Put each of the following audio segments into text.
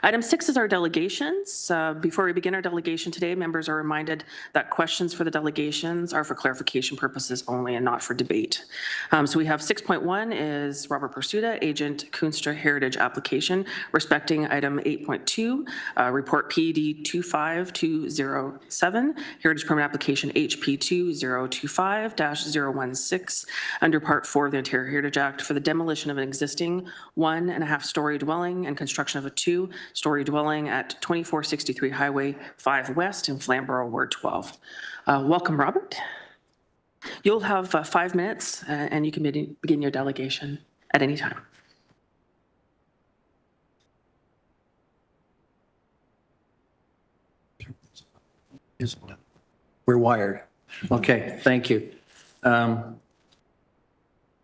Item 6 is our delegations. Before we begin our delegation today, members are reminded that questions for the delegations are for clarification purposes only and not for debate. So we have 6.1 is Robert Pursuta, Agent Kunstra Heritage Application, respecting item 8.2, Report PD 25207, Heritage Permit Application HP 2025-016, under Part 4 of the Ontario Heritage Act for the demolition of an existing 1.5-story dwelling and construction of a 2-story dwelling at 2463 Highway 5 West in Flamborough, Ward 12. Welcome, Robert. You'll have 5 minutes and you can begin your delegation at any time. We're wired. Okay, thank you. Get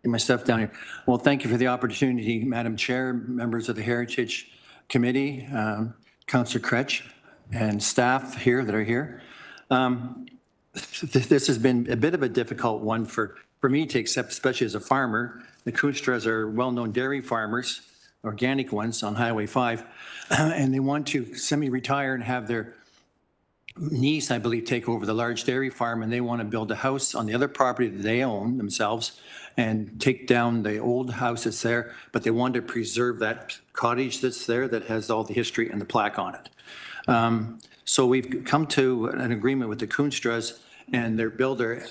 my stuff down here. Well, thank you for the opportunity, Madam Chair, members of the Heritage Committee, Councillor Kretsch, and staff here that are here. This has been a bit of a difficult one for me to accept, especially as a farmer. The Kunstras are well-known dairy farmers, organic ones on Highway 5, and they want to semi-retire and have their niece, I believe, take over the large dairy farm, and they want to build a house on the other property that they own themselves and take down the old house that's there, but they want to preserve that cottage that's there that has all the history and the plaque on it. So we've come to an agreement with the Kunstras and their builder,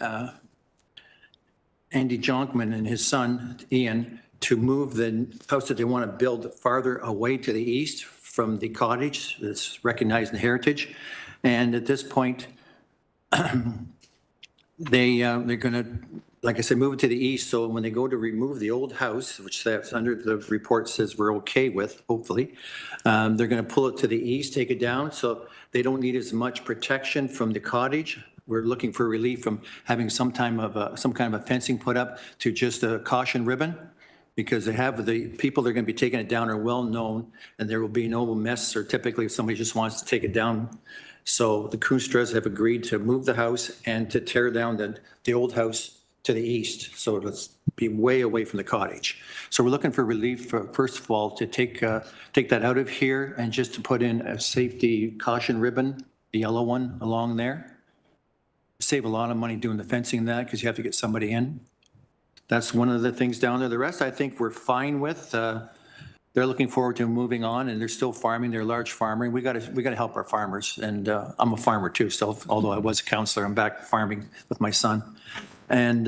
Andy Jonkman, and his son, Ian, to move the house that they want to build farther away to the east from the cottage that's recognized in heritage. And at this point, they're going to, like I said, move it to the east. So when they go to remove the old house, which that's under the report says we're okay with, hopefully, they're going to pull it to the east, take it down. So they don't need as much protection from the cottage. We're looking for relief from having some kind of a fencing put up to just a caution ribbon, because they have the people that are going to be taking it down are well known, and there will be no mess, or typically if somebody just wants to take it down. So the Kunstras have agreed to move the house and to tear down the old house to the east. So let's be way away from the cottage. So we're looking for relief, first of all, to take that out of here and just to put in a safety caution ribbon, the yellow one along there. Save a lot of money doing the fencing that, because you have to get somebody in. That's one of the things down there. The rest I think we're fine with. They're looking forward to moving on, and they're still farming. They're a large farmer. We got to help our farmers, and I'm a farmer too. So although I was a counselor, I'm back farming with my son. And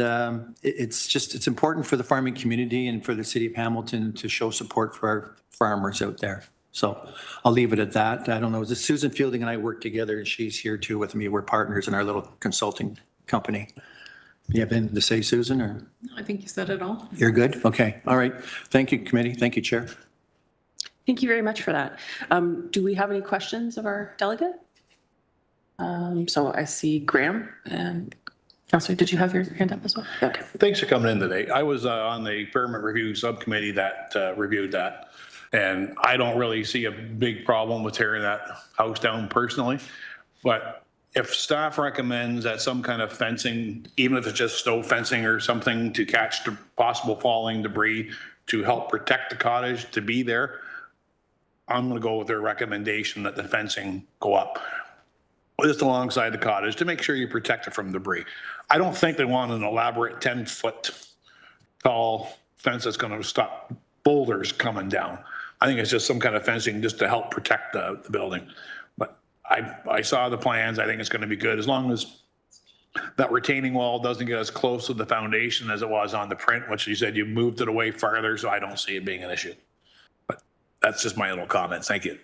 it's important for the farming community and for the city of Hamilton to show support for our farmers out there. So I'll leave it at that. I don't know. Susan Fielding and I work together, and she's here too with me. We're partners in our little consulting company. You have anything to say, Susan? Or no, I think you said it all. You're good? Okay. All right. Thank you, committee. Thank you, Chair. Thank you very much for that. Do we have any questions of our delegate? So I see Graham and Councillor, did you have your hand up as well? Okay. Thanks for coming in today. I was on the permit review subcommittee that reviewed that, and I don't really see a big problem with tearing that house down personally, but if staff recommends that some kind of fencing, even if it's just snow fencing or something to catch the possible falling debris to help protect the cottage to be there, I'm going to go with their recommendation that the fencing go up just alongside the cottage to make sure you protect it from debris. I don't think they want an elaborate 10-foot tall fence that's going to stop boulders coming down. I think it's just some kind of fencing just to help protect the building. But I saw the plans. I think it's going to be good as long as that retaining wall doesn't get as close to the foundation as it was on the print, which you said you moved it away farther, so I don't see it being an issue. But that's just my little comment. Thank you.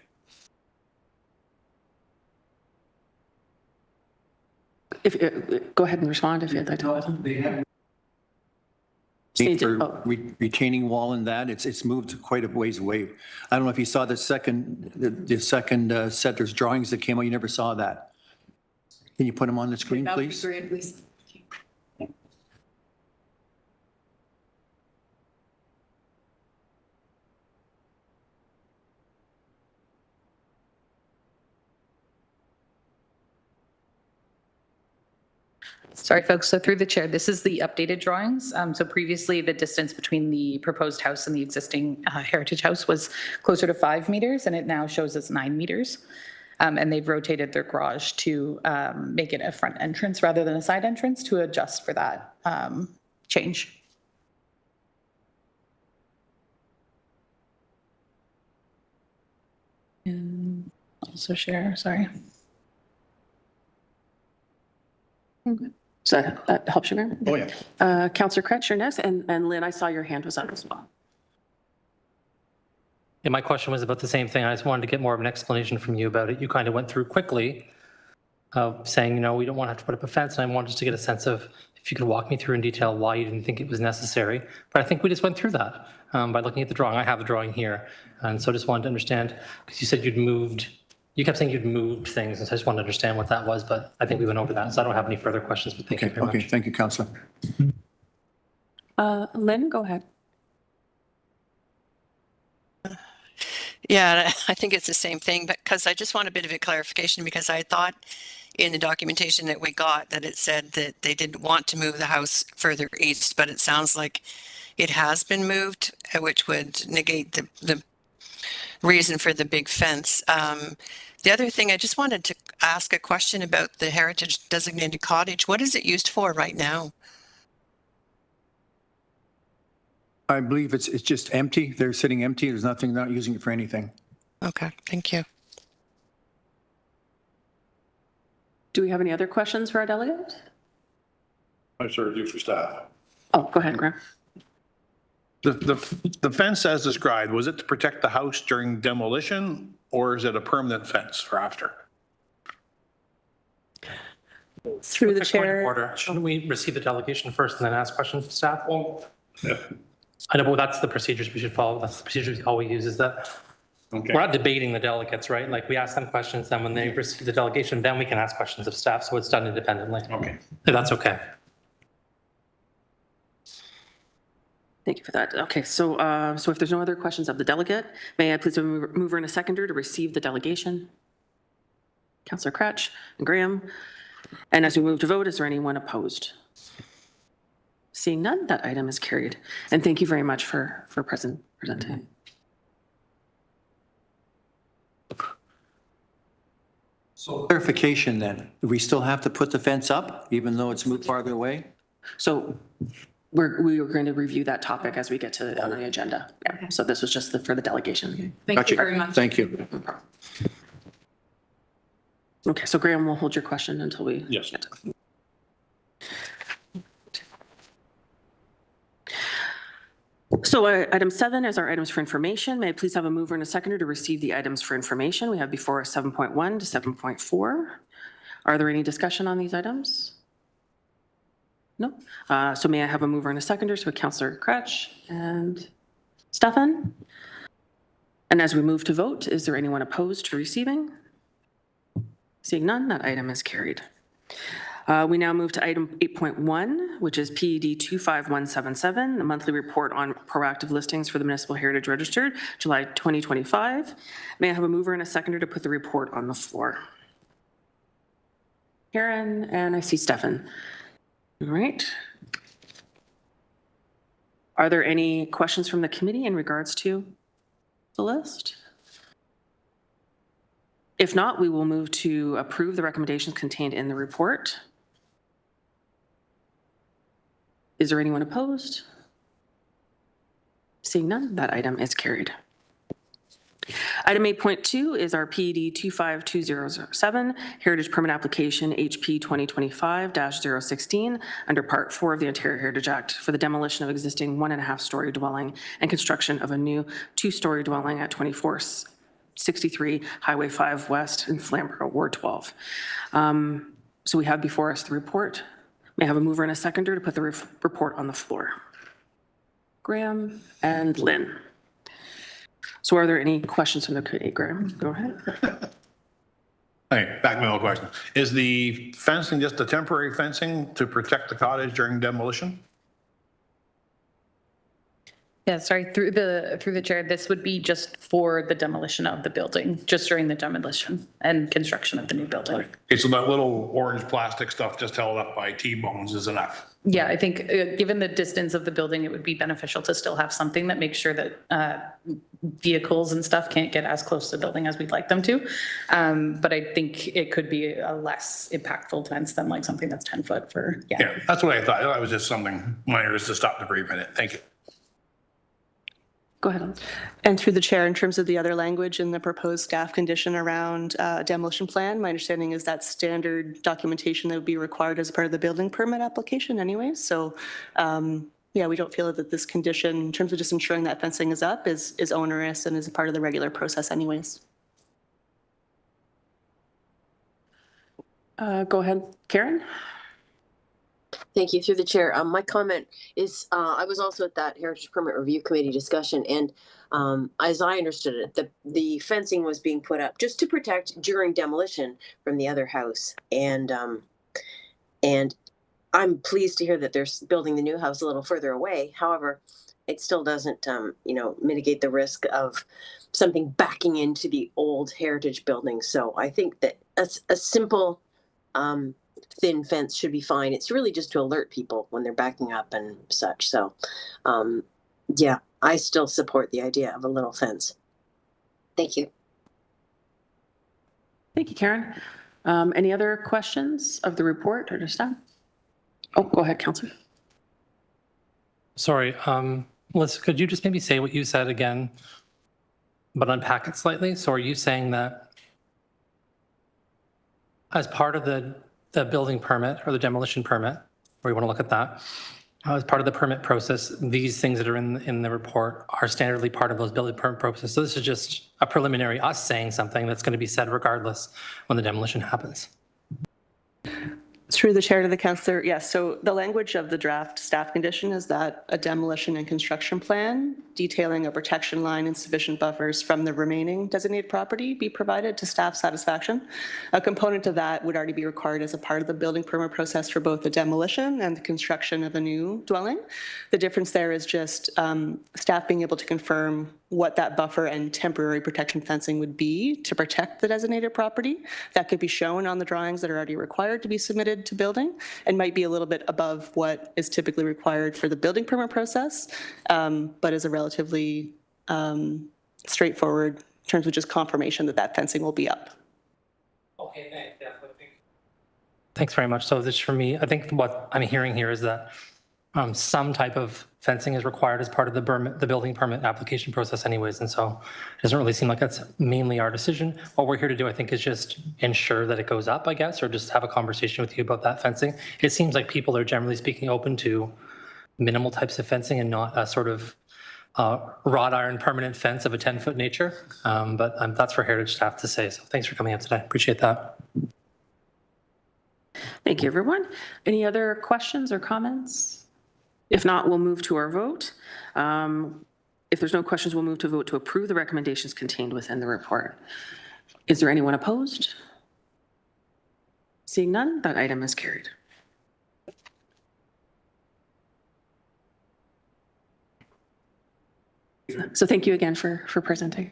Go ahead and respond if you'd like to. For retaining wall and that, it's moved quite a ways away. I don't know if you saw the second set. There's drawings that came out. You never saw that. Can you put them on the screen, please? That would be great, please. Sorry, folks. So through the chair, this is the updated drawings. So previously, the distance between the proposed house and the existing heritage house was closer to 5 meters, and it now shows as 9 meters. And they've rotated their garage to make it a front entrance rather than a side entrance to adjust for that change. And also share, sorry. So that helps you, Mayor? Oh, yeah. Councillor Kretsch, you're next, and Lynn, I saw your hand was up as well. Yeah, my question was about the same thing. I just wanted to get more of an explanation from you about it. You kind of went through quickly of saying, you know, we don't want to have to put up a fence, and I wanted just to get a sense of if you could walk me through in detail why you didn't think it was necessary. But I think we just went through that by looking at the drawing. I have the drawing here, and so I just wanted to understand, because you said you'd moved, you kept saying you'd moved things, and so I just wanted to understand what that was, but I think we went over that, so I don't have any further questions, but thank you very much. Okay, thank you, Councillor. Lynn, go ahead. Yeah, I think it's the same thing, but because I just want a bit of a clarification, because I thought in the documentation that we got that it said that they didn't want to move the house further east, but it sounds like it has been moved, which would negate the reason for the big fence. The other thing, I just wanted to ask a question about the heritage designated cottage. What is it used for right now? I believe it's just empty. They're sitting empty. There's nothing, not using it for anything. Okay, thank you. Do we have any other questions for our delegate? I sort of do for staff. Oh, go ahead, Graham. The fence as described, was it to protect the house during demolition, or is it a permanent fence for after? Through the Quick point of chair. order. Shouldn't we receive the delegation first and then ask questions to staff? Yeah. I know, but that's the procedures we should follow. That's the procedures we always use, is that Okay. we're not debating the delegates, right? Like, we ask them questions, then when they receive the delegation, then we can ask questions of staff, so it's done independently. Okay. If that's okay. Thank you for that. Okay, so if there's no other questions of the delegate, may I please have a mover and a seconder to receive the delegation? Councillor Kretsch and Graham. And as we move to vote, is there anyone opposed? Seeing none, that item is carried. And thank you very much for presenting. So clarification then, do we still have to put the fence up even though it's moved farther away? So we are going to review that topic as we get to on the agenda. Yeah. So this was just for the delegation. Thank you very much. Thank you. No problem. Okay, so Graham will hold your question until we Yes. get to. So item 7 is our items for information. May I please have a mover and a seconder to receive the items for information? We have before us 7.1 to 7.4. Are there any discussion on these items? No. So may I have a mover and a seconder? So Councillor Kretsch and Stefan. And as we move to vote, is there anyone opposed to receiving? Seeing none, that item is carried. We now move to item 8.1, which is PED 25177, the monthly report on proactive listings for the Municipal Heritage Register, July 2025. May I have a mover and a seconder to put the report on the floor? Karen, and I see Stefan. All right. Are there any questions from the committee in regards to the list? If not, we will move to approve the recommendations contained in the report. Is there anyone opposed? Seeing none, that item is carried. Item 8.2 is our PED 25207, Heritage Permit Application HP 2025-016, under Part 4 of the Ontario Heritage Act for the demolition of existing 1.5-story dwelling and construction of a new 2-story dwelling at 2463 Highway 5 West in Flamborough, Ward 12. So we have before us the report. May I have a mover and a seconder to put the report on the floor? Graham and Lynn. So are there any questions from the committee? Graham, go ahead. Hey, back to my old question. Is the fencing just a temporary fencing to protect the cottage during demolition? Yeah, sorry, through the chair, this would be just for the demolition of the building, just during the demolition and construction of the new building. Okay, so that little orange plastic stuff just held up by T-bones is enough. Yeah, I think given the distance of the building, it would be beneficial to still have something that makes sure that vehicles and stuff can't get as close to the building as we'd like them to. But I think it could be a less impactful fence than like something that's 10 foot for, Yeah, that's what I thought. That was just something minor just to stop debris in it. Thank you. Go ahead. And through the chair, in terms of the other language in the proposed staff condition around demolition plan, my understanding is that standard documentation that would be required as part of the building permit application anyways. So yeah, we don't feel that this condition, in terms of just ensuring that fencing is up, is onerous and is a part of the regular process anyways. Go ahead, Karen. Thank you. Through the chair, my comment is I was also at that Heritage Permit Review Committee discussion, and as I understood it, the fencing was being put up just to protect during demolition from the other house, and I'm pleased to hear that they're building the new house a little further away. However, it still doesn't mitigate the risk of something backing into the old heritage building. So I think that a simple thin fence should be fine. It's really just to alert people when they're backing up and such. So yeah, I still support the idea of a little fence. Thank you. Thank you, Karen. Any other questions of the report or to staff? Oh, go ahead, Councillor. Sorry, Melissa, could you just maybe say what you said again, but unpack it slightly? So are you saying that as part of the building permit or the demolition permit, or you want to look at that, as part of the permit process, these things that are in the report are standardly part of those building permit processes? So this is just a preliminary us saying something that's going to be said regardless when the demolition happens. Through the chair to the councillor, yes. So the language of the draft staff condition is that a demolition and construction plan detailing a protection line and sufficient buffers from the remaining designated property be provided to staff satisfaction. A component of that would already be required as a part of the building permit process for both the demolition and the construction of a new dwelling. The difference there is just staff being able to confirm what that buffer and temporary protection fencing would be to protect the designated property. That could be shown on the drawings that are already required to be submitted to building and might be a little bit above what is typically required for the building permit process, but is a relatively straightforward in terms of just confirmation that that fencing will be up. Okay, thanks very much. So this for me, I think what I'm hearing here is that some type of fencing is required as part of the building permit application process anyways. And so it doesn't really seem like that's mainly our decision. What we're here to do, I think, is just ensure that it goes up, I guess, or just have a conversation with you about that fencing. It seems like people are generally speaking open to minimal types of fencing and not a sort of wrought iron permanent fence of a 10-foot nature. But that's for Heritage staff to say. So thanks for coming up today. Appreciate that. Thank you, everyone. Any other questions or comments? If not, we'll move to our vote. If there's no questions, we'll move to vote to approve the recommendations contained within the report. Is there anyone opposed? Seeing none, that item is carried. So thank you again for presenting.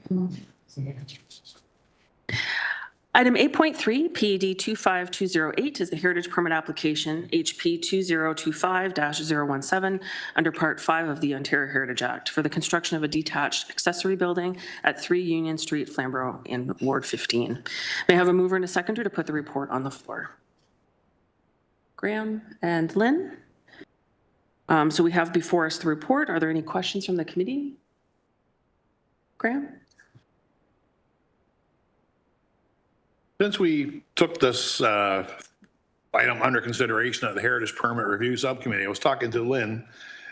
Item 8.3, PAD 25208 is the Heritage Permit Application HP 2025-017 under Part 5 of the Ontario Heritage Act for the construction of a detached accessory building at 3 Union Street, Flamborough in Ward 15. May I have a mover and a seconder to put the report on the floor? Graham and Lynn. So we have before us the report. Are there any questions from the committee? Graham? Since we took this item under consideration at the Heritage Permit Review Subcommittee, I was talking to Lynn,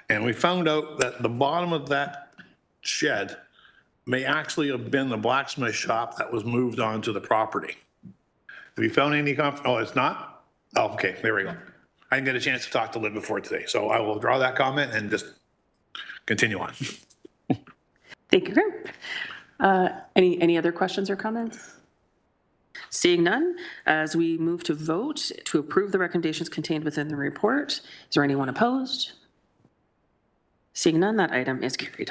and we found out that the bottom of that shed may actually have been the blacksmith shop that was moved onto the property. Have you found any oh, it's not? Oh, okay, there we go. I didn't get a chance to talk to Lynn before today, so I will draw that comment and just continue on. Thank you, Graham. Any other questions or comments? Seeing none, as we move to vote to approve the recommendations contained within the report, is there anyone opposed? Seeing none, that item is carried.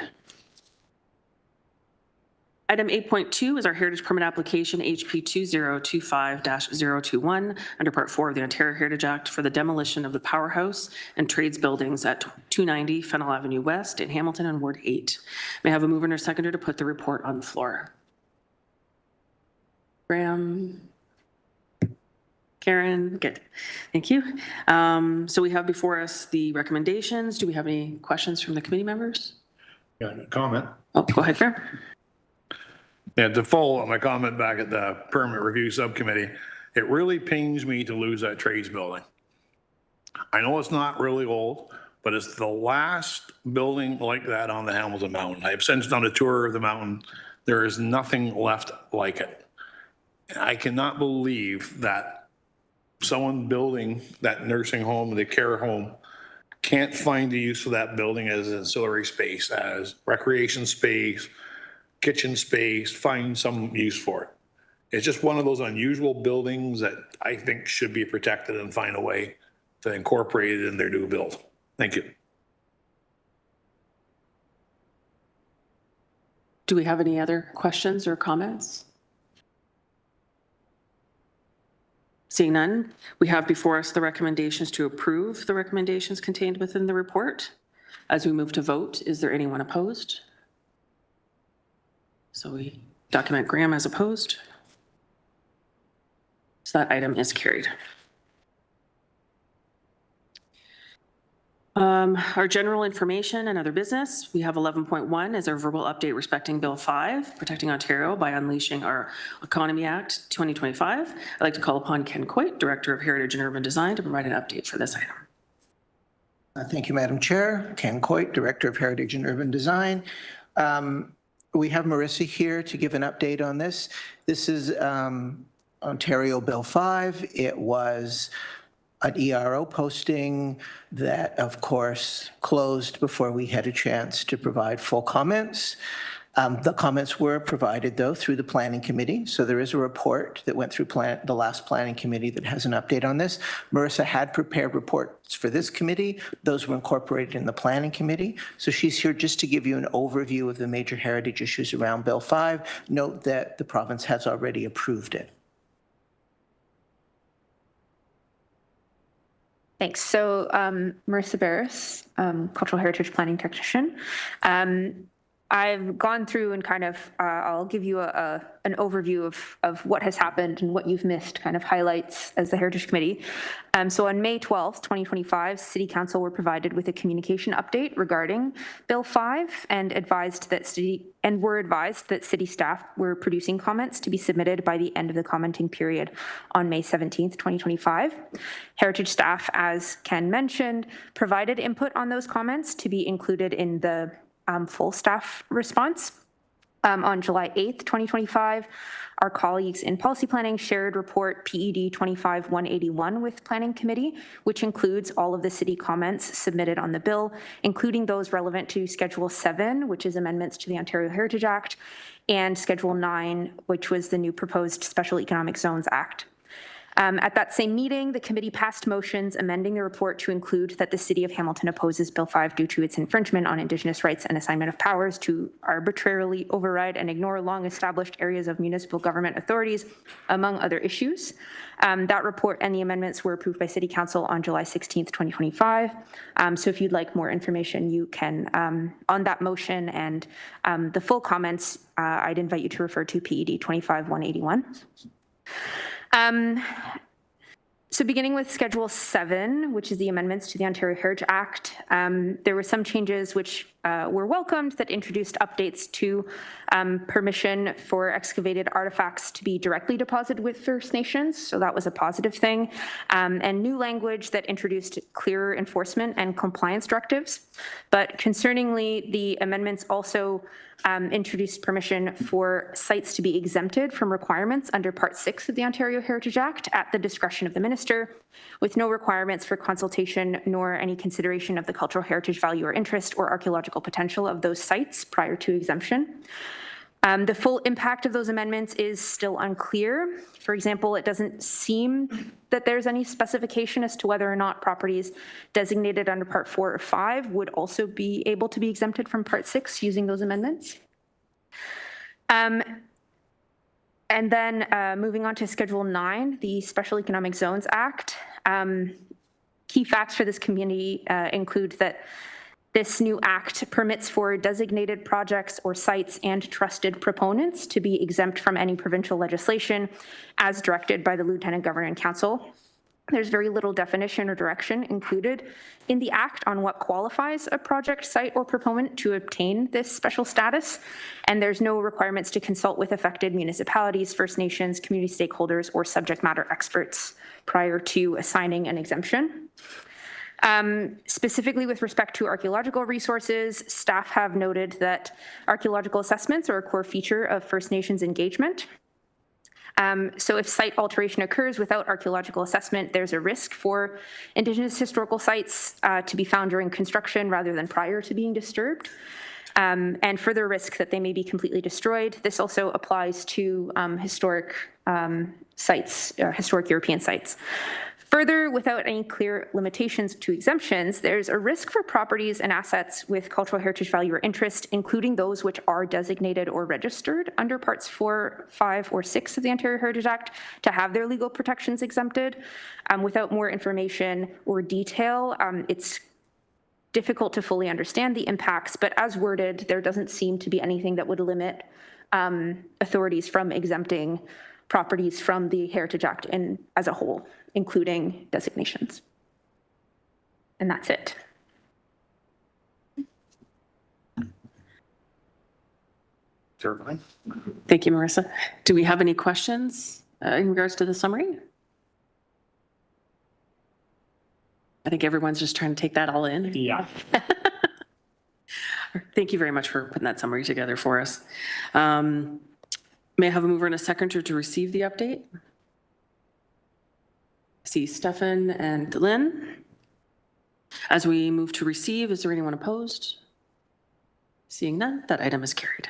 Item 8.2 is our heritage permit application HP 2025-021 under Part 4 of the Ontario Heritage Act for the demolition of the powerhouse and trades buildings at 290 Fennel Avenue West in Hamilton and Ward 8. May I have a mover and a seconder to put the report on the floor? Graham? Karen? Good. Thank you. So we have before us the recommendations. Do we have any questions from the committee members? Got a comment? Oh, go ahead, Graham. Yeah, to follow up my comment back at the permit review subcommittee, it really pains me to lose that trades building. I know it's not really old, but it's the last building like that on the Hamilton Mountain. I've since done a tour of the mountain. There is nothing left like it. I cannot believe that someone building that nursing home, the care home, can't find the use of that building as ancillary space, as recreation space, kitchen space, find some use for it. It's just one of those unusual buildings that I think should be protected and find a way to incorporate it in their new build. Thank you. Do we have any other questions or comments? Seeing none, we have before us the recommendations to approve the recommendations contained within the report. As we move to vote, is there anyone opposed? So we document Graham as opposed. So that item is carried. Our general information and other business, we have 11.1 as our verbal update respecting Bill 5, Protecting Ontario by Unleashing Our Economy Act 2025. I'd like to call upon Ken Coit, Director of Heritage and Urban Design, to provide an update for this item. Thank you, Madam Chair. Ken Coit, Director of Heritage and Urban Design. We have Marissa here to give an update on this. This is Ontario Bill 5. It was an ERO posting that, of course, closed before we had a chance to provide full comments. The comments were provided, though, through the Planning Committee. So there is a report that went through the last Planning Committee that has an update on this. Marissa had prepared reports for this committee. Those were incorporated in the Planning Committee. So she's here just to give you an overview of the major heritage issues around Bill 5. Note that the province has already approved it. Thanks. So Marissa Barris, Cultural Heritage Planning Technician. I've gone through and kind of, I'll give you an overview of what has happened and what you've missed, kind of highlights as the Heritage Committee. So on May 12th, 2025, City Council were provided with a communication update regarding Bill 5 and were advised that city staff were producing comments to be submitted by the end of the commenting period on May 17th, 2025. Heritage staff, as Ken mentioned, provided input on those comments to be included in the full staff response. On July 8th, 2025, our colleagues in policy planning shared report PED 25-181 with Planning Committee, which includes all of the city comments submitted on the bill, including those relevant to Schedule 7, which is amendments to the Ontario Heritage Act, and Schedule 9, which was the new proposed Special Economic Zones Act. At that same meeting, the committee passed motions amending the report to include that the City of Hamilton opposes Bill 5 due to its infringement on Indigenous rights and assignment of powers to arbitrarily override and ignore long-established areas of municipal government authorities, among other issues. That report and the amendments were approved by City Council on July 16th, 2025. So if you'd like more information, you can, on that motion and the full comments, I'd invite you to refer to PED 25-181. So beginning with Schedule 7, which is the amendments to the Ontario Heritage Act, there were some changes which were welcomed that introduced updates to permission for excavated artifacts to be directly deposited with First Nations, so that was a positive thing, and new language that introduced clearer enforcement and compliance directives. But concerningly, the amendments also introduced permission for sites to be exempted from requirements under Part 6 of the Ontario Heritage Act at the discretion of the minister, with no requirements for consultation nor any consideration of the cultural heritage value or interest or archaeological potential of those sites prior to exemption. The full impact of those amendments is still unclear. For example, it doesn't seem that there's any specification as to whether or not properties designated under Part 4 or 5 would also be able to be exempted from Part 6 using those amendments. And then moving on to Schedule 9, the Special Economic Zones Act. Key facts for this community include that this new act permits for designated projects or sites and trusted proponents to be exempt from any provincial legislation as directed by the Lieutenant Governor and Council. There's very little definition or direction included in the act on what qualifies a project, site, or proponent to obtain this special status, and there's no requirements to consult with affected municipalities, First Nations, community stakeholders, or subject matter experts prior to assigning an exemption. Specifically with respect to archaeological resources, staff have noted that archaeological assessments are a core feature of First Nations engagement. So if site alteration occurs without archaeological assessment, there's a risk for Indigenous historical sites to be found during construction rather than prior to being disturbed, and further risk that they may be completely destroyed. This also applies to historic sites, historic European sites. Further, without any clear limitations to exemptions, there's a risk for properties and assets with cultural heritage value or interest, including those which are designated or registered under Parts 4, 5, or 6 of the Ontario Heritage Act, to have their legal protections exempted. Without more information or detail, it's difficult to fully understand the impacts, but as worded, there doesn't seem to be anything that would limit authorities from exempting properties from the Heritage Act as a whole, including designations. And that's it. Certainly. Thank you, Marissa. Do we have any questions in regards to the summary? I think everyone's just trying to take that all in. Yeah. Thank you very much for putting that summary together for us. May I have a mover and a seconder to receive the update? I see Stefan and Lynn. As we move to receive, is there anyone opposed? Seeing none, that item is carried.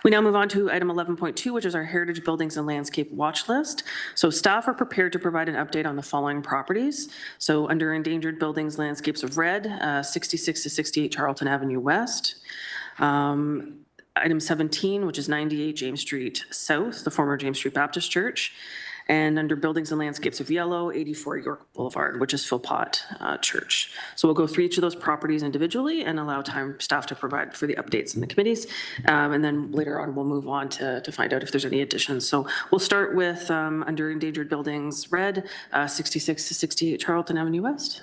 We now move on to item 11.2, which is our Heritage Buildings and Landscape Watch List. So staff are prepared to provide an update on the following properties. So under Endangered Buildings Landscapes of Red, 66 to 68 Charlton Avenue West. Item 17, which is 98 James Street South, the former James Street Baptist Church. And under Buildings and Landscapes of Yellow, 84 York Boulevard, which is Philpott Church. So we'll go through each of those properties individually and allow staff to provide for the updates in the committees. And then later on, we'll move on to find out if there's any additions. So we'll start with under Endangered Buildings Red, 66 to 68 Charlton Avenue West.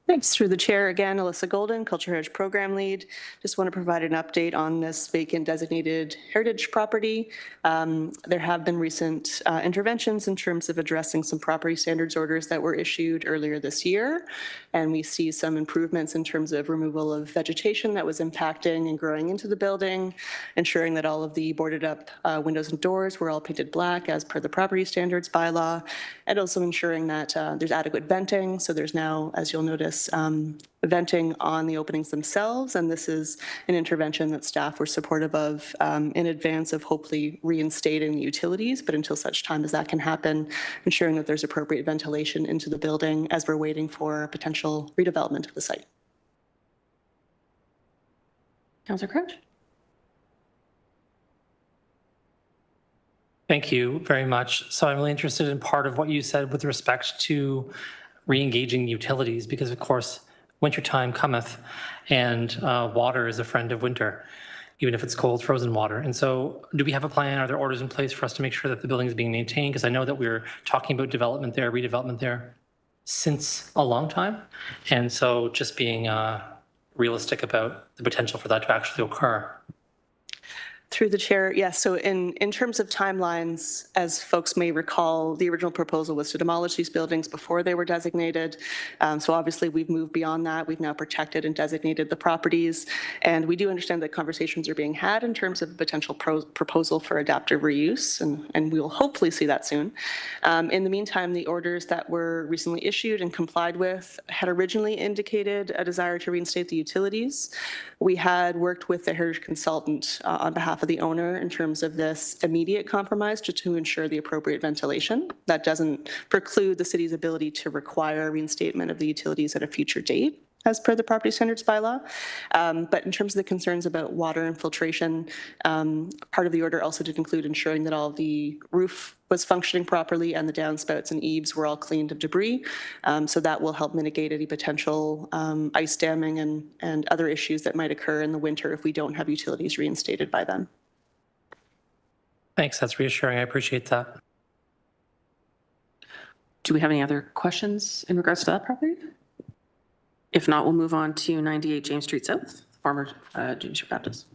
Thanks. Through the chair again, Alyssa Golden, Culture Heritage Program Lead. Just want to provide an update on this vacant designated heritage property. There have been recent interventions in terms of addressing some property standards orders that were issued earlier this year. And we see some improvements in terms of removal of vegetation that was impacting and growing into the building, ensuring that all of the boarded up windows and doors were all painted black as per the property standards bylaw, and also ensuring that there's adequate venting. So there's now, as you'll notice, venting on the openings themselves, and this is an intervention that staff were supportive of in advance of hopefully reinstating the utilities, but until such time as that can happen, ensuring that there's appropriate ventilation into the building as we're waiting for potential redevelopment of the site. Councillor Crouch? Thank you very much. So I'm really interested in part of what you said with respect to re-engaging utilities, because of course wintertime cometh and water is a friend of winter, even if it's cold frozen water. And so do we have a plan? Are there orders in place for us to make sure that the building is being maintained? Because I know that we're talking about development there, redevelopment there since a long time. And so just being realistic about the potential for that to actually occur. Through the chair, yes. So in terms of timelines, as folks may recall, the original proposal was to demolish these buildings before they were designated. So obviously we've moved beyond that. We've now protected and designated the properties. And we do understand that conversations are being had in terms of potential proposal for adaptive reuse, and we will hopefully see that soon. In the meantime, the orders that were recently issued and complied with had originally indicated a desire to reinstate the utilities. We had worked with the heritage consultant on behalf of the owner in terms of this immediate compromise to ensure the appropriate ventilation. That doesn't preclude the city's ability to require reinstatement of the utilities at a future date, as per the property standards bylaw. But in terms of the concerns about water infiltration, part of the order also did include ensuring that all the roof was functioning properly and the downspouts and eaves were all cleaned of debris. So that will help mitigate any potential ice damming and other issues that might occur in the winter if we don't have utilities reinstated by then. Thanks, that's reassuring. I appreciate that. Do we have any other questions in regards to that property? If not, we'll move on to 98 James Street South, former James Street Baptist.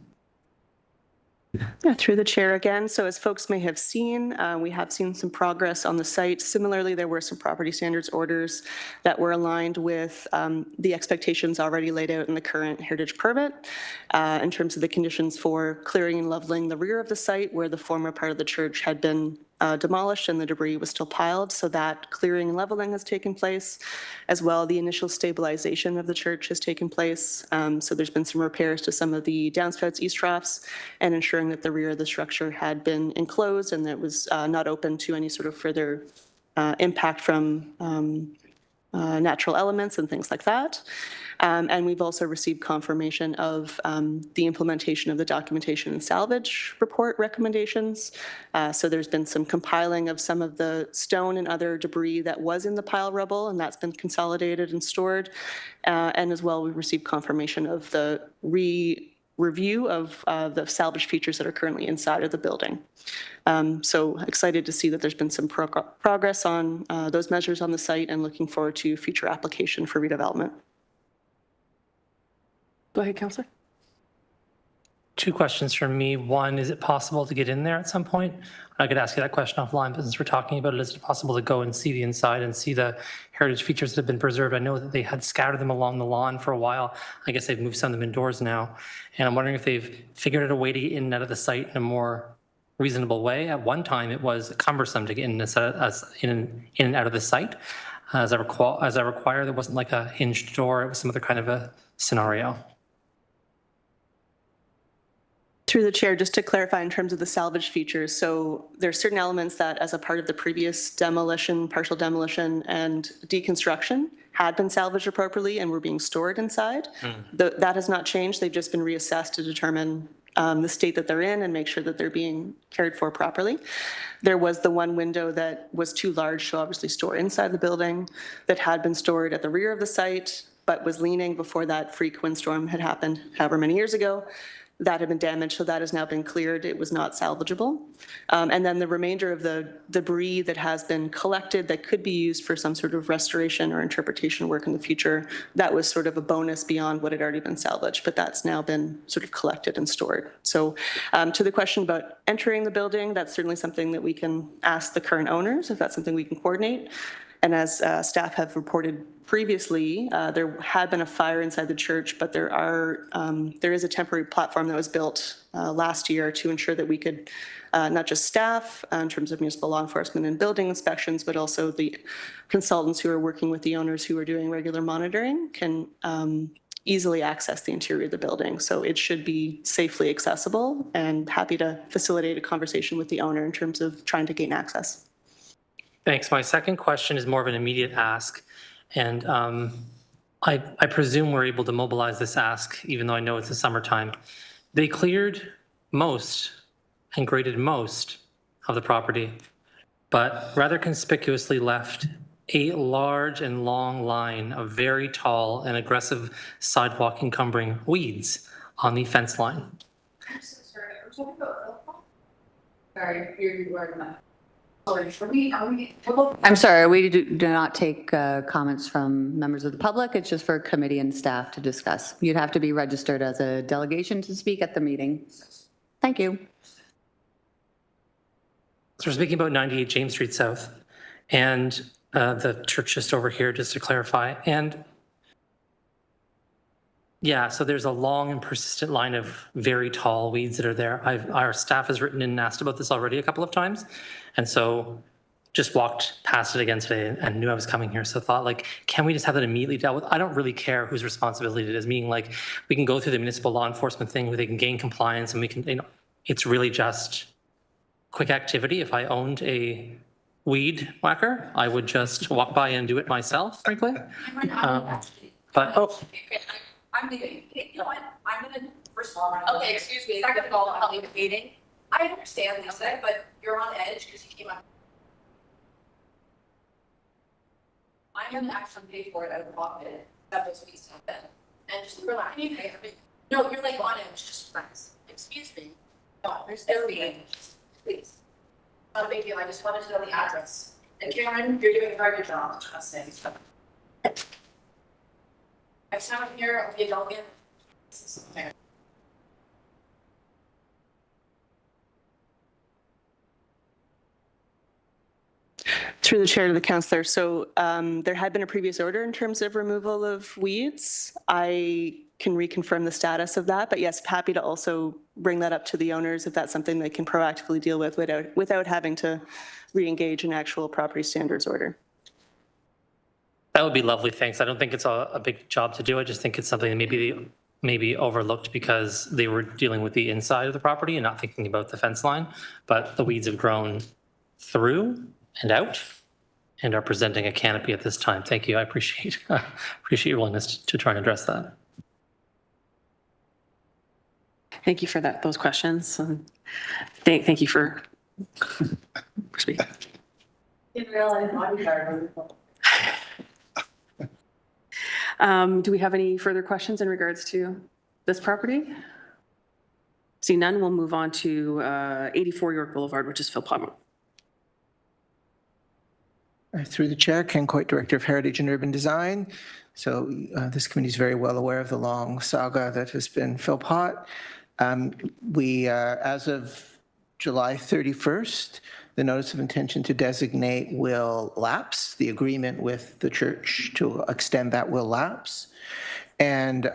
Yeah, through the chair again. So as folks may have seen, we have seen some progress on the site. Similarly, there were some property standards orders that were aligned with the expectations already laid out in the current heritage permit in terms of the conditions for clearing and leveling the rear of the site where the former part of the church had been demolished and the debris was still piled. So that clearing and leveling has taken place. As well, the initial stabilization of the church has taken place. So there's been some repairs to some of the downspouts, east troughs, and ensuring that the rear of the structure had been enclosed and that it was not open to any sort of further impact from natural elements and things like that. And we've also received confirmation of the implementation of the documentation and salvage report recommendations. So there's been some compiling of some of the stone and other debris that was in the pile rubble, and that's been consolidated and stored. And as well, we've received confirmation of the review of the salvage features that are currently inside of the building. So excited to see that there's been some progress on those measures on the site and looking forward to future application for redevelopment. Go ahead, Councillor. Two questions from me. One, is it possible to get in there at some point? I could ask you that question offline, but since we're talking about it, is it possible to go and see the inside and see the heritage features that have been preserved? I know that they had scattered them along the lawn for a while. I guess they've moved some of them indoors now. And I'm wondering if they've figured out a way to get in and out of the site in a more reasonable way. At one time, it was cumbersome to get in and out of the site. As I require, there wasn't like a hinged door. It was some other kind of a scenario. Through the chair, just to clarify in terms of the salvage features, so there are certain elements that as a part of the previous demolition, partial demolition and deconstruction had been salvaged appropriately and were being stored inside. That has not changed. They've just been reassessed to determine the state that they're in and make sure that they're being cared for properly. There was the one window that was too large to obviously store inside the building that had been stored at the rear of the site, but was leaning before that freak windstorm had happened however many years ago. That had been damaged, so that has now been cleared. It was not salvageable. And then the remainder of the debris that has been collected that could be used for some sort of restoration or interpretation work in the future, that was sort of a bonus beyond what had already been salvaged, but that's now been sort of collected and stored. So to the question about entering the building, that's certainly something that we can ask the current owners if that's something we can coordinate. And as staff have reported previously, there had been a fire inside the church, but there is a temporary platform that was built last year to ensure that we could not just staff in terms of municipal law enforcement and building inspections, but also the consultants who are working with the owners who are doing regular monitoring can easily access the interior of the building. So it should be safely accessible, and happy to facilitate a conversation with the owner in terms of trying to gain access. Thanks. My second question is more of an immediate ask. And I presume we're able to mobilize this ask, even though I know it's the summertime. They cleared most and graded most of the property, but rather conspicuously left a large and long line of very tall and aggressive sidewalk encumbering weeds on the fence line. Sorry, you're wearing that. I'm sorry, we do not take comments from members of the public. It's just for committee and staff to discuss. You'd have to be registered as a delegation to speak at the meeting. Thank you. So we're speaking about 98 James Street South and the church just over here, just to clarify. And yeah, so there's a long and persistent line of very tall weeds that are there. Our staff has written in and asked about this already a couple of times. And so just walked past it again today and knew I was coming here. So thought like, can we just have that immediately dealt with? I don't really care whose responsibility it is, meaning like we can go through the municipal law enforcement thing where they can gain compliance and we can, it's really just quick activity. If I owned a weed whacker, I would just walk by and do it myself, frankly. But I'm leaving. You know what? I'm gonna, first of all, okay, excuse me. Second of all, I'll leave the meeting. I understand, Lisa, but you're on edge because you came up. I'm gonna actually pay for it out of pocket. That was me happen. And just relax. No, you're like on edge. Just relax. Excuse me. No, there's everything. Please. Not a big deal. I just wanted to know the address. And Karen, you're doing a very good job. I'll say. Next time I'm here, I'll be don't get. Through the chair to the councillor. So there had been a previous order in terms of removal of weeds. I can reconfirm the status of that, but yes, happy to also bring that up to the owners if that's something they can proactively deal with without having to re-engage an actual property standards order. that would be lovely. Thanks. I don't think it's a big job to do. I just think it's something that maybe overlooked because they were dealing with the inside of the property and not thinking about the fence line. But the weeds have grown through and out and are presenting a canopy at this time. Thank you. I appreciate your willingness to try and address that. Thank you for those questions. And thank you for speaking. Didn't realize bodyguard. Do we have any further questions in regards to this property? See none, we'll move on to 84 York Boulevard, which is Philpott. Through the chair, Ken Coit, Director of Heritage and Urban Design. So this committee is very well aware of the long saga that has been Philpott. We, as of July 31st, the notice of intention to designate will lapse. The agreement with the church to extend that will lapse. And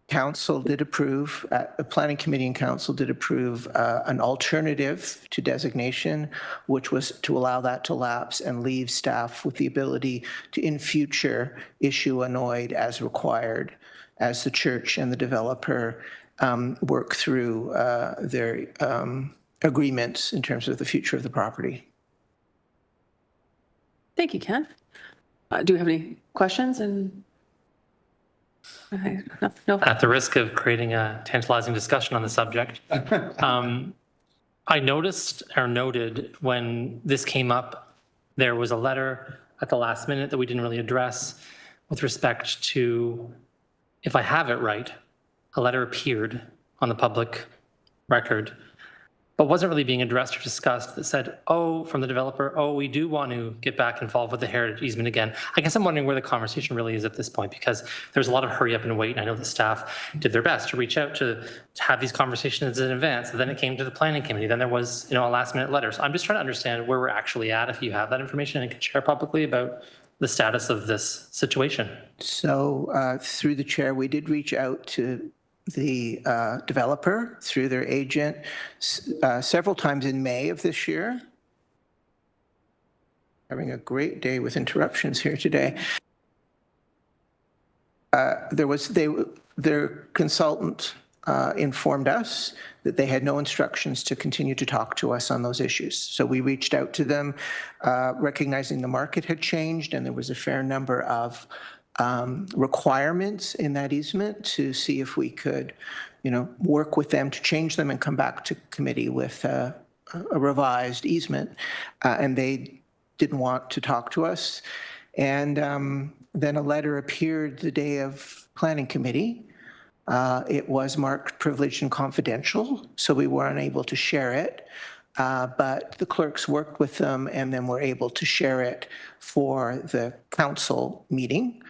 council did approve, the planning committee and council did approve an alternative to designation, which was to allow that to lapse and leave staff with the ability to in future issue a NOID as required as the church and the developer work through their agreements in terms of the future of the property. Thank you, Ken. Do we have any questions? And no. At the risk of creating a tantalizing discussion on the subject, I noticed or noted when this came up, there was a letter at the last minute that we didn't really address with respect to, if I have it right, a letter appeared on the public record, but wasn't really being addressed or discussed that said, oh, from the developer, oh, we do want to get back involved with the heritage easement again. I guess I'm wondering where the conversation really is at this point, because there's a lot of hurry up and wait. And I know the staff did their best to reach out to have these conversations in advance. And then it came to the planning committee. Then there was, a last minute letter. So I'm just trying to understand where we're actually at, if you have that information and can share publicly about the status of this situation. So through the chair, we did reach out to the developer through their agent several times in May of this year. Having a great day with interruptions here today. Their consultant informed us that they had no instructions to continue to talk to us on those issues. So we reached out to them, recognizing the market had changed and there was a fair number of requirements in that easement to see if we could, work with them to change them and come back to committee with a revised easement. And they didn't want to talk to us. And then a letter appeared the day of planning committee. It was marked privileged and confidential, so we were unable to share it. But the clerks worked with them and then were able to share it for the council meeting.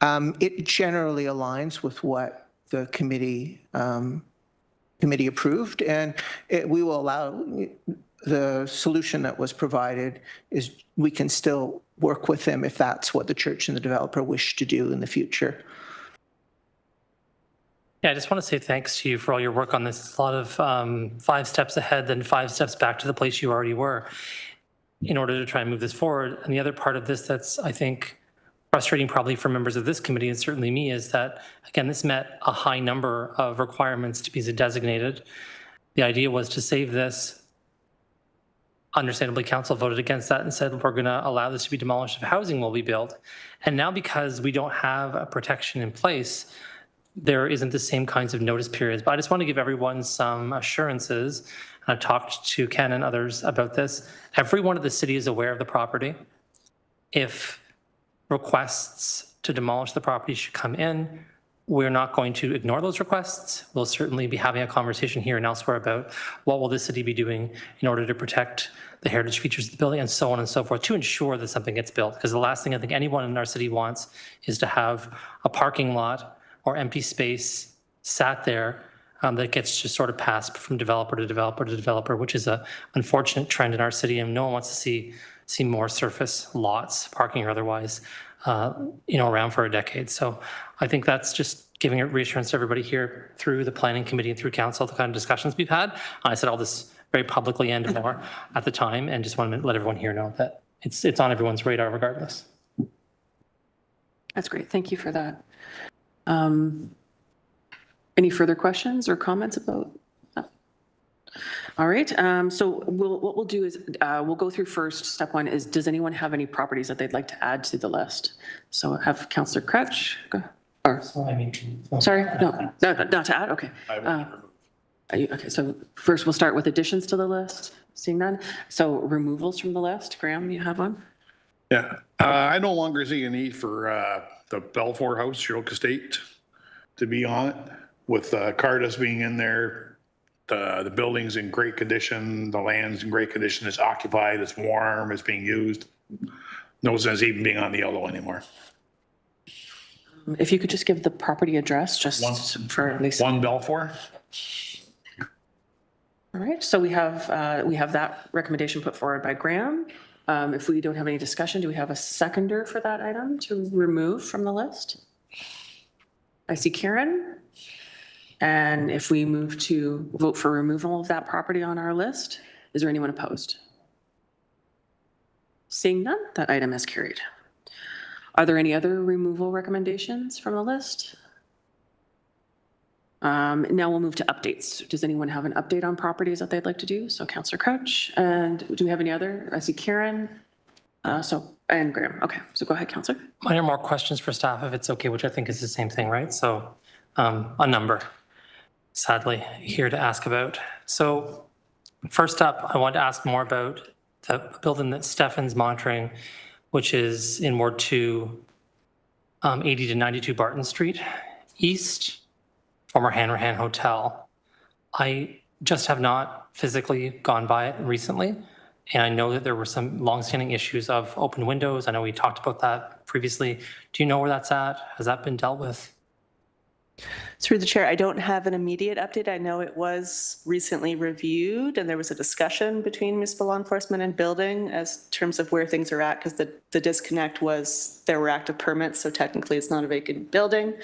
It generally aligns with what the committee approved, and we will allow the solution that was provided is we can still work with them if that's what the church and the developer wish to do in the future. Yeah, I just want to say thanks to you for all your work on this. It's a lot of 5 steps ahead, then 5 steps back to the place you already were in order to try and move this forward. And the other part of this that's, I think, frustrating probably for members of this committee and certainly me is that, again, this met a high number of requirements to be designated. The idea was to save this. Understandably, council voted against that and said, we're going to allow this to be demolished if housing will be built. And now because we don't have a protection in place, there isn't the same kinds of notice periods. But I just want to give everyone some assurances. I've talked to Ken and others about this. Everyone in the city is aware of the property. If requests to demolish the property should come in, we're not going to ignore those requests. We'll certainly be having a conversation here and elsewhere about what will the city be doing in order to protect the heritage features of the building and so on and so forth to ensure that something gets built. Because the last thing I think anyone in our city wants is to have a parking lot or empty space sat there that gets just sort of passed from developer to developer to developer, which is a unfortunate trend in our city, and no one wants to see more surface lots, parking or otherwise, around for a decade. So I think that's just giving a reassurance to everybody here through the planning committee and through council, the kind of discussions we've had. I said all this very publicly and more at the time, and just want to let everyone here know that it's on everyone's radar regardless. That's great. Thank you for that. Any further questions or comments about that? All right. So what we'll do is we'll go through first. Step 1 is, does anyone have any properties that they'd like to add to the list? So have Councillor Crutch. Sorry, no, not to add. Okay. Okay. So first we'll start with additions to the list. Seeing none. So removals from the list. Graham, you have one? Yeah. I no longer see a need for the Belfour House, Shiroka Estate, to be on it. With Cardis being in there, the building's in great condition, the land's in great condition, it's occupied, it's warm, it's being used. No sense even being on the yellow anymore. If you could just give the property address just for at least. 1 Belfour. All right, so we have that recommendation put forward by Graham. If we don't have any discussion, do we have a seconder for that item to remove from the list? I see Karen. And if we move to vote for removal of that property on our list, is there anyone opposed? Seeing none, that item is carried. Are there any other removal recommendations from the list? Now we'll move to updates. Does anyone have an update on properties that they'd like to do? So Councillor Crouch, and do we have any other? I see Karen, and Graham. Okay, so go ahead, Councillor. Mine are more questions for staff if it's okay, which I think is the same thing, right? So a number, sadly, here to ask about. So first up, I want to ask more about the building that Stefan's monitoring, which is in Ward 2, 80 to 92 Barton Street East, former Hanrahan Hotel. I just have not physically gone by it recently, and I know that there were some longstanding issues of open windows. I know we talked about that previously. Do you know where that's at? Has that been dealt with? Through the chair, I don't have an immediate update. I know it was recently reviewed and there was a discussion between municipal law enforcement and building as terms of where things are at, because the disconnect was there were active permits, so technically it's not a vacant building.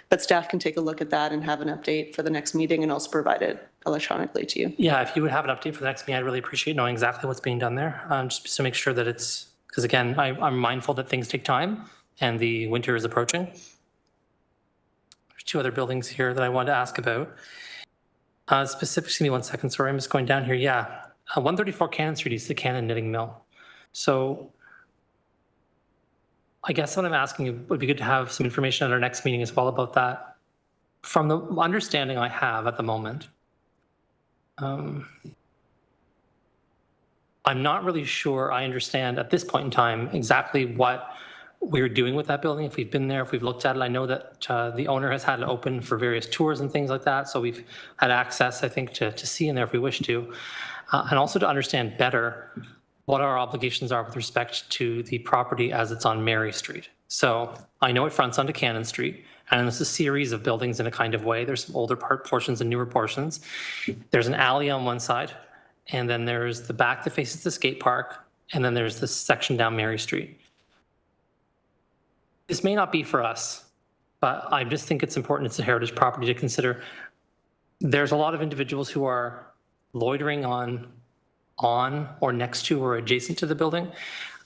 But staff can take a look at that and have an update for the next meeting and also provide it electronically to you. Yeah, if you would have an update for the next meeting, I'd really appreciate knowing exactly what's being done there, just to make sure that it's, because again, I'm mindful that things take time and the winter is approaching. There's 2 other buildings here that I wanted to ask about. Specifically, give me 1 second, sorry, I'm just going down here. Yeah, 134 Cannon Street is the Cannon Knitting Mill. So I guess what I'm asking, it would be good to have some information at our next meeting as well about that. From the understanding I have at the moment, I'm not really sure I understand at this point in time exactly what we're doing with that building, if we've been there, if we've looked at it. I know that the owner has had it open for various tours and things like that, so we've had access, I think, to see in there if we wish to, and also to understand better what our obligations are with respect to the property as it's on Mary Street. So I know it fronts onto Cannon Street, and it's a series of buildings in a kind of way. There's some older portions and newer portions. There's an alley on one side, and then there's the back that faces the skate park, and then there's this section down Mary Street. This may not be for us, but I just think it's important, it's a heritage property, to consider. There's a lot of individuals who are loitering on or next to or adjacent to the building.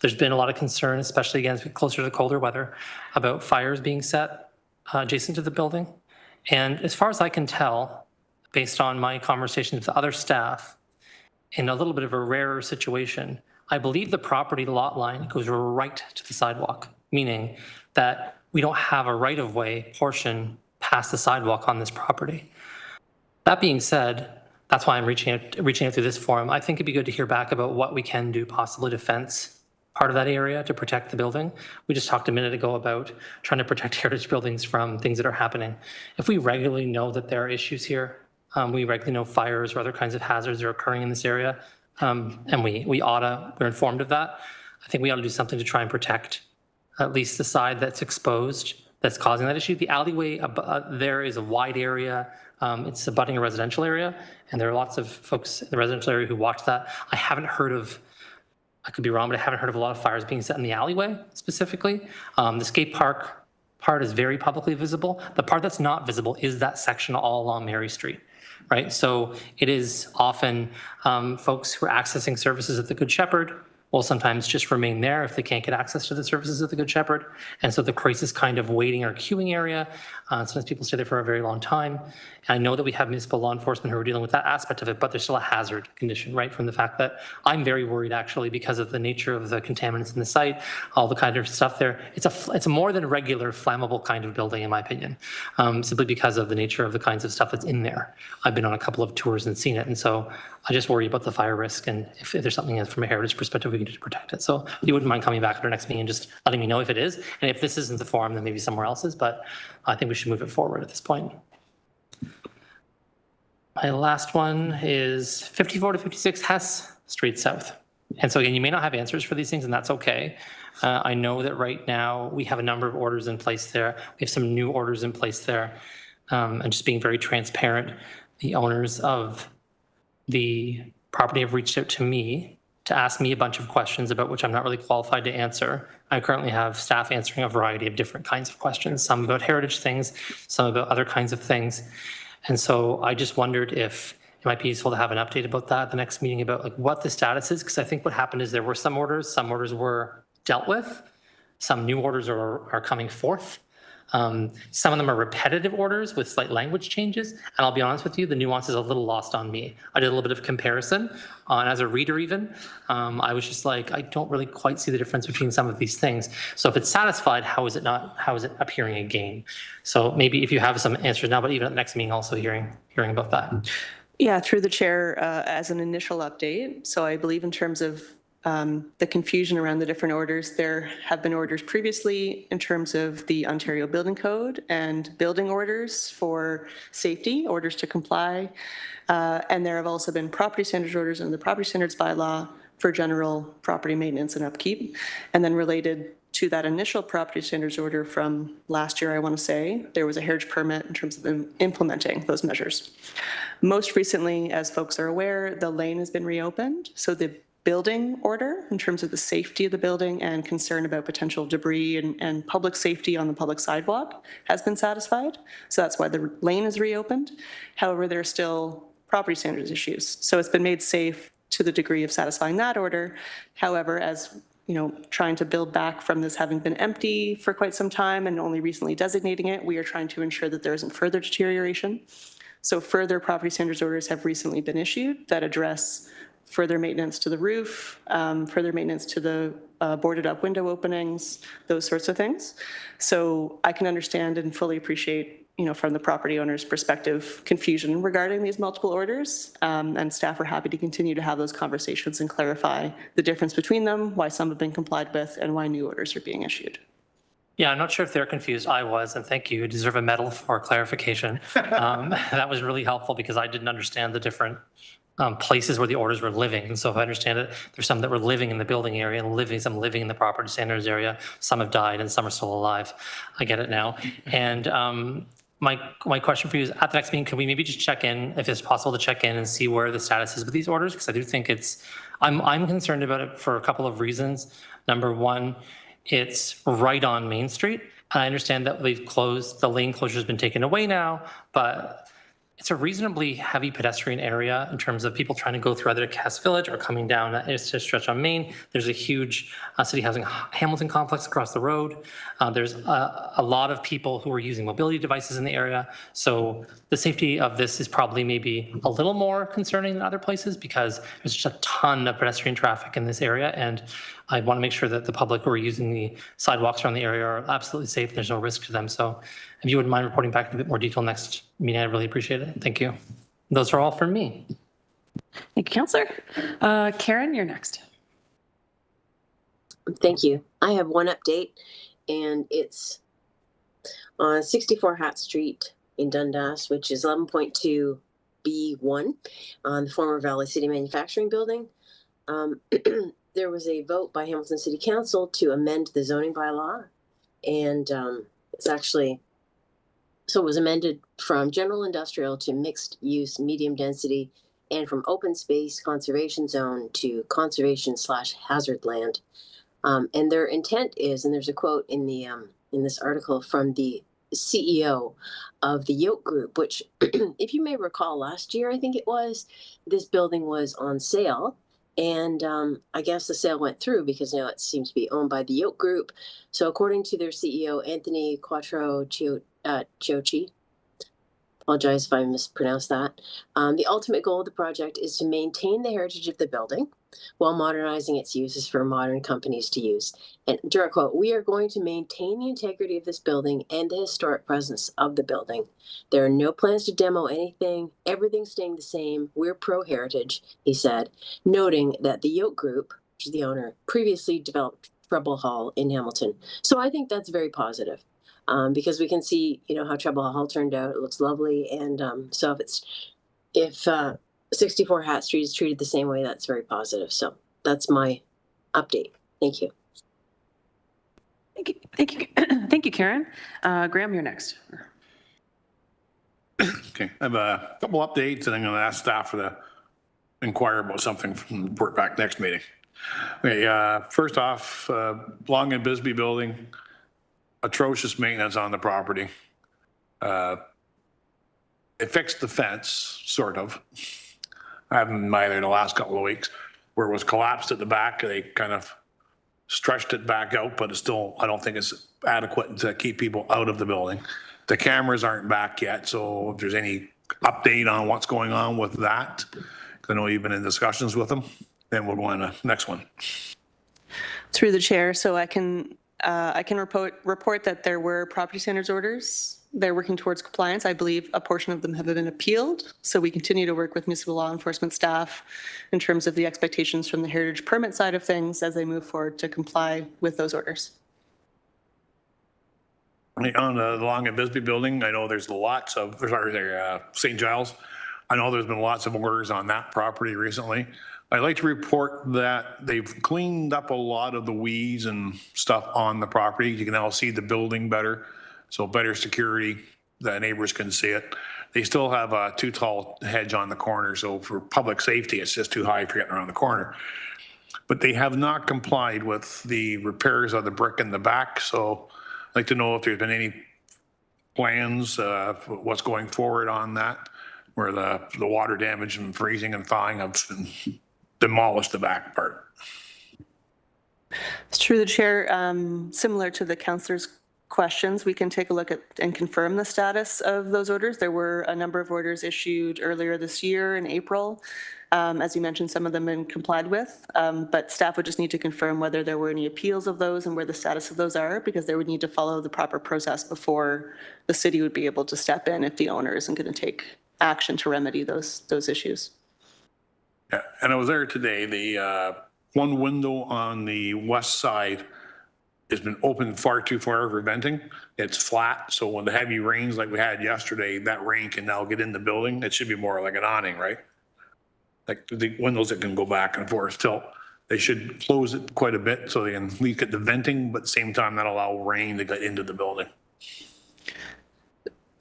There's been a lot of concern, especially again, as we get closer to colder weather, about fires being set adjacent to the building. And as far as I can tell, based on my conversations with other staff, in a little bit of a rarer situation, I believe the property lot line goes right to the sidewalk, meaning that we don't have a right-of-way portion past the sidewalk on this property. That being said, that's why I'm reaching out through this forum. I think it'd be good to hear back about what we can do possibly to fence part of that area to protect the building. We just talked a minute ago about trying to protect heritage buildings from things that are happening. If we regularly know that there are issues here, we regularly know fires or other kinds of hazards are occurring in this area, and we're informed of that. I think we ought to do something to try and protect at least the side that's exposed, that's causing that issue. The alleyway there is a wide area. It's abutting a residential area, and there are lots of folks in the residential area who watch that. I haven't heard of, I could be wrong, but I haven't heard of a lot of fires being set in the alleyway specifically. The skate park part is very publicly visible. The part that's not visible is that section all along Mary Street, right? So it is often folks who are accessing services at the Good Shepherd will sometimes just remain there if they can't get access to the services of the Good Shepherd. And so the crisis kind of waiting or queuing area, sometimes people stay there for a very long time. And I know that we have municipal law enforcement who are dealing with that aspect of it, but there's still a hazard condition, right? From the fact that I'm very worried actually because of the nature of the contaminants in the site, all the kind of stuff there. It's a more than regular flammable kind of building in my opinion, simply because of the nature of the kinds of stuff that's in there. I've been on a couple of tours and seen it. And so I just worry about the fire risk, and if there's something from a heritage perspective we can do to protect it. So if you wouldn't mind coming back at our next meeting and just letting me know if it is, and if this isn't the forum, then maybe somewhere else is, but I think we should move it forward at this point. My last one is 54 to 56 Hess Street South. And so again, you may not have answers for these things, and that's okay. I know that right now we have a number of orders in place there. We have some new orders in place there. And just being very transparent, the owners of the property have reached out to me to ask me a bunch of questions about which I'm not really qualified to answer. I currently have staff answering a variety of different kinds of questions, some about heritage things, some about other kinds of things. And so I just wondered if it might be useful to have an update about that at the next meeting, about like what the status is, because I think what happened is there were some orders were dealt with, some new orders are coming forth. Some of them are repetitive orders with slight language changes. And I'll be honest with you, the nuance is a little lost on me. I did a little bit of comparison, and as a reader even, I was just like, I don't really quite see the difference between some of these things. So if it's satisfied, how is it appearing again? So maybe if you have some answers now, but even at the next meeting, also hearing about that. Yeah, through the chair, as an initial update. So I believe in terms of the confusion around the different orders, there have been orders previously in terms of the Ontario Building Code and building orders for safety, orders to comply. And there have also been property standards orders and the property standards bylaw for general property maintenance and upkeep. And then related to that initial property standards order from last year, I want to say, there was a heritage permit in terms of implementing those measures. Most recently, as folks are aware, the lane has been reopened. So the building order in terms of the safety of the building and concern about potential debris and public safety on the public sidewalk has been satisfied. So that's why the lane is reopened. However, there are still property standards issues. So it's been made safe to the degree of satisfying that order. However, as you know, trying to build back from this having been empty for quite some time and only recently designating it, we are trying to ensure that there isn't further deterioration. So further property standards orders have recently been issued that address further maintenance to the roof, further maintenance to the boarded up window openings, those sorts of things. So I can understand and fully appreciate, you know, from the property owner's perspective, confusion regarding these multiple orders, and staff are happy to continue to have those conversations and clarify the difference between them, why some have been complied with, and why new orders are being issued. Yeah, I'm not sure if they're confused. I was, and thank you. You deserve a medal for clarification. That was really helpful because I didn't understand the different places where the orders were living. And so if I understand it, there's some that were living in the building area and some living in the property standards area. Some have died and some are still alive. I get it now. And my question for you is, at the next meeting, can we maybe just check in, if it's possible to check in and see where the status is with these orders? Because I do think I'm concerned about it for a couple of reasons. Number one, it's right on Main Street. I understand that we've closed, the lane closure's been taken away now, but it's a reasonably heavy pedestrian area in terms of people trying to go through either Cass Village or coming down a stretch on Main. There's a huge city housing Hamilton complex across the road. There's a lot of people who are using mobility devices in the area. So the safety of this is probably maybe a little more concerning than other places because there's just a ton of pedestrian traffic in this area. And I want to make sure that the public who are using the sidewalks around the area are absolutely safe. There's no risk to them. So if you wouldn't mind reporting back in a bit more detail next meeting, I'd really appreciate it. Thank you. Those are all from me. Thank you, Councillor. Karen, you're next. Thank you. I have one update, and it's on 64 Hat Street in Dundas, which is 11.2 B1 on the former Valley City Manufacturing Building. There was a vote by Hamilton City Council to amend the zoning bylaw, and it's actually, so it was amended from general industrial to mixed use medium density, and from open space conservation zone to conservation / hazard land. And their intent is, and there's a quote in the in this article from the CEO of the Yoke Group, which, if you may recall, last year I think it was, this building was on sale, and I guess the sale went through because now it seems to be owned by the Yoke Group. So according to their CEO, Anthony Quattro Chiochi, apologize if I mispronounced that. The ultimate goal of the project is to maintain the heritage of the building while modernizing its uses for modern companies to use. And direct quote, "We are going to maintain the integrity of this building and the historic presence of the building. There are no plans to demo anything. Everything's staying the same. We're pro-heritage," he said, noting that the Yoke Group, which is the owner, previously developed Treble Hall in Hamilton. So I think that's very positive. Because we can see, you know, how Treble Hall turned out. It looks lovely, and so if 64 Hat Street is treated the same way, that's very positive. So that's my update. Thank you. Thank you, thank you, Karen. Graham, you're next. Okay, I have a couple updates, and I'm going to ask staff to inquire about something from the report back next meeting. Okay, first off, Long and Bisbee building. Atrocious maintenance on the property. It fixed the fence, sort of. I haven't been by there the last couple of weeks, where it was collapsed at the back. They kind of stretched it back out, but it's still, I don't think it's adequate to keep people out of the building. The cameras aren't back yet, so if there's any update on what's going on with that, I know you've been in discussions with them, then we'll go on to the next one. Through the chair, so I can report that there were property standards orders. They're working towards compliance. I believe a portion of them have been appealed. So we continue to work with municipal law enforcement staff in terms of the expectations from the heritage permit side of things as they move forward to comply with those orders. On the Long and Bisbee building, I know there's lots of, St. Giles. I know there's been lots of orders on that property recently. I'd like to report that they've cleaned up a lot of the weeds and stuff on the property. You can now see the building better, so better security. The neighbors can see it. They still have a too tall hedge on the corner, so for public safety, it's just too high for getting around the corner. But they have not complied with the repairs of the brick in the back, so I'd like to know if there's been any plans, what's going forward on that, where the water damage and freezing and thawing have been demolished the back part. Through the chair, similar to the councillor's questions, we can take a look at and confirm the status of those orders. There were a number of orders issued earlier this year in April. As you mentioned, some of them been complied with, but staff would just need to confirm whether there were any appeals of those and where the status of those are, because they would need to follow the proper process before the city would be able to step in if the owner isn't going to take action to remedy those issues. Yeah, and I was there today. The one window on the west side has been open far too far for venting. It's flat, so when the heavy rains like we had yesterday, that rain can now get in the building. It should be more like an awning, right? Like the windows that can go back and forth tilt. They should close it quite a bit so they can at least get the venting, but at the same time not allow rain to get into the building.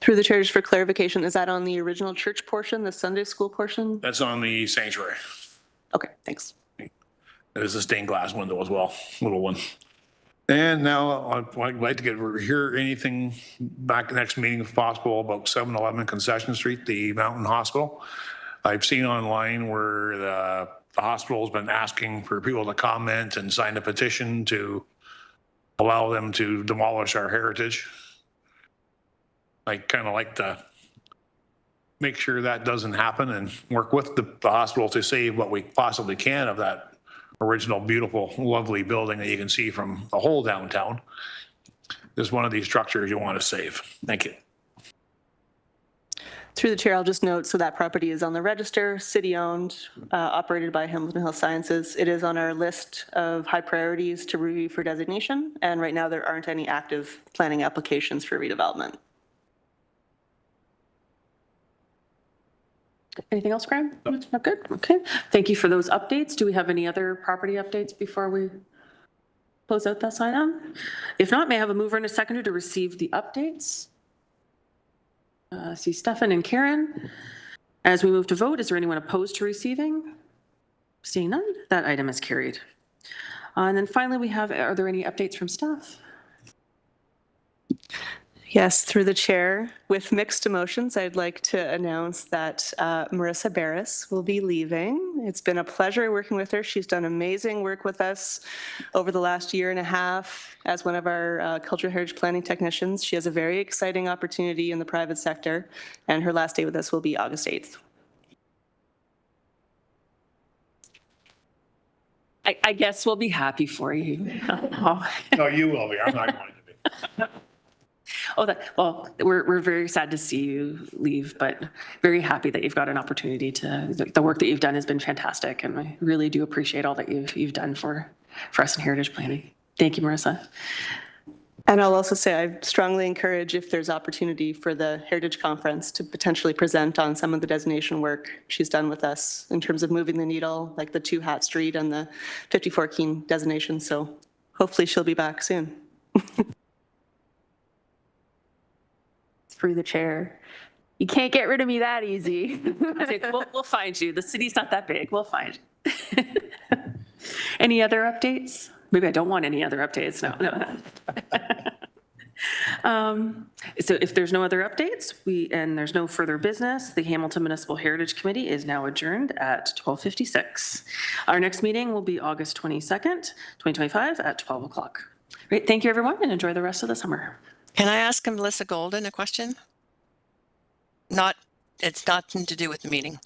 Through the chair, just for clarification, is that on the original church portion, the Sunday school portion? That's on the sanctuary. Okay, thanks. There's a stained glass window as well, little one. And now I'd like to hear anything back next meeting if possible about 711 Concession Street, the Mountain Hospital. I've seen online where the hospital's been asking for people to comment and sign a petition to allow them to demolish our heritage. I kind of like to make sure that doesn't happen and work with the hospital to save what we possibly can of that original beautiful, lovely building that you can see from the whole downtown. This is one of these structures you want to save. Thank you. Through the chair, I'll just note, so that property is on the register, city-owned, operated by Hamilton Health Sciences. It is on our list of high priorities to review for designation, and right now there aren't any active planning applications for redevelopment. Anything else, Graham? Not good? Okay. Thank you for those updates. Do we have any other property updates before we close out that item? If not, may I have a mover and a seconder to receive the updates? See Stefan and Karen. As we move to vote, is there anyone opposed to receiving? Seeing none, that item is carried. And then finally, we have, are there any updates from staff? Yes, through the chair, with mixed emotions, I'd like to announce that Marissa Barris will be leaving. It's been a pleasure working with her. She's done amazing work with us over the last year and a half as one of our cultural heritage planning technicians. She has a very exciting opportunity in the private sector, and her last day with us will be August 8th. I guess we'll be happy for you. No, you will be. I'm not going to be. Well, we're very sad to see you leave, but very happy that you've got an opportunity to, the work that you've done has been fantastic, and I really do appreciate all that you've done for us in heritage planning. Thank you, Marissa. And I'll also say I strongly encourage, if there's opportunity for the Heritage Conference, to potentially present on some of the designation work she's done with us in terms of moving the needle, like the 2 Hat Street and the 54 Keene designation. So hopefully she'll be back soon. Through the chair. You can't get rid of me that easy. I think we'll find you. The city's not that big. We'll find you. Any other updates? Maybe I don't want any other updates. No. So if there's no other updates, and there's no further business, the Hamilton Municipal Heritage Committee is now adjourned at 12:56. Our next meeting will be August 22nd, 2025 at 12 o'clock. Great. Thank you, everyone, and enjoy the rest of the summer. Can I ask Melissa Golden a question? It's nothing to do with the meeting.